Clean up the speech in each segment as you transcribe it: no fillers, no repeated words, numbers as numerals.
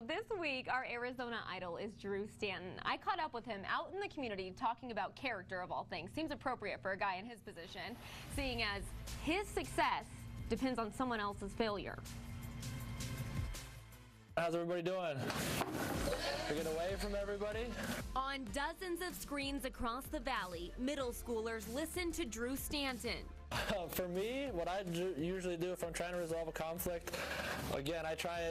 This week, our Arizona idol is Drew Stanton. I caught up with him out in the community talking about character of all things. Seems appropriate for a guy in his position, seeing as his success depends on someone else's failure. How's everybody doing? We get away from everybody? On dozens of screens across the valley, middle schoolers listen to Drew Stanton. For me, what I usually do if I'm trying to resolve a conflict, again, I try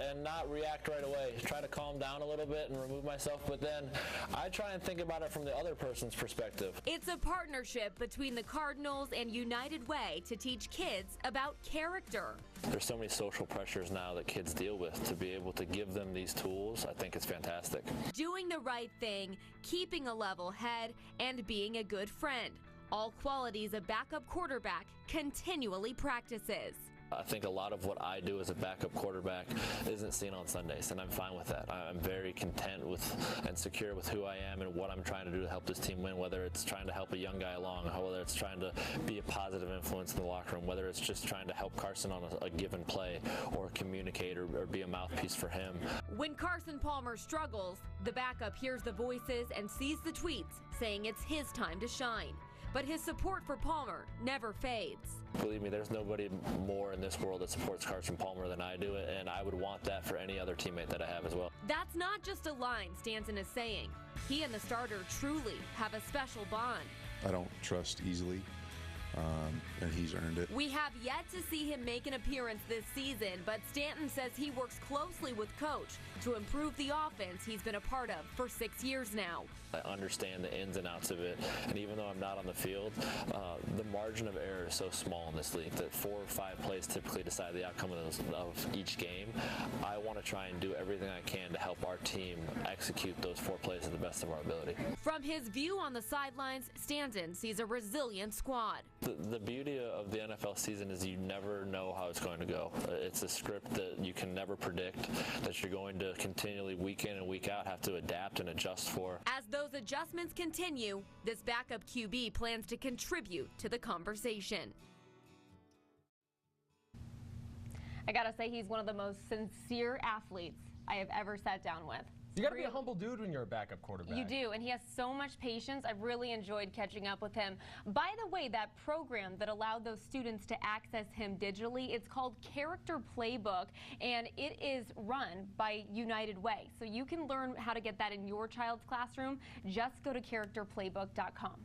and not react right away. Try to calm down a little bit and remove myself, but then I try and think about it from the other person's perspective. It's a partnership between the Cardinals and United Way to teach kids about character. There's so many social pressures now that kids deal with. To be able to give them these tools, I think it's fantastic. Doing the right thing, keeping a level head, and being a good friend. All qualities a backup quarterback continually practices. I think a lot of what I do as a backup quarterback isn't seen on Sundays, and I'm fine with that. I'm very content with and secure with who I am and what I'm trying to do to help this team win, whether it's trying to help a young guy along, whether it's trying to be a positive influence in the locker room, whether it's just trying to help Carson on a given play or communicate or be a mouthpiece for him. When Carson Palmer struggles, the backup hears the voices and sees the tweets saying it's his time to shine. But his support for Palmer never fades. Believe me, there's nobody more in this world that supports Carson Palmer than I do, and I would want that for any other teammate that I have as well. That's not just a line Stanton is saying. He and the starter truly have a special bond. I don't trust easily, and he's earned it. We have yet to see him make an appearance this season, but Stanton says he works closely with Coach to improve the offense he's been a part of for 6 years now. I understand the ins and outs of it, and even though I'm not on the field, the margin of error is so small in this league that 4 or 5 plays typically decide the outcome of each game. I want to try and do everything I can to help our team execute those 4 plays to the best of our ability. From his view on the sidelines, Stanton sees a resilient squad. The beauty of the NFL season is you never know how it's going to go. It's a script that you can never predict, that you're going to continually week in and week out have to adapt and adjust for. As those adjustments continue, this backup QB plans to contribute to the conversation. I gotta say, he's one of the most sincere athletes I have ever sat down with. You got to be a humble dude when you're a backup quarterback. You do, and he has so much patience. I've really enjoyed catching up with him. By the way, that program that allowed those students to access him digitally, it's called Character Playbook, and it is run by United Way. So you can learn how to get that in your child's classroom. Just go to characterplaybook.com.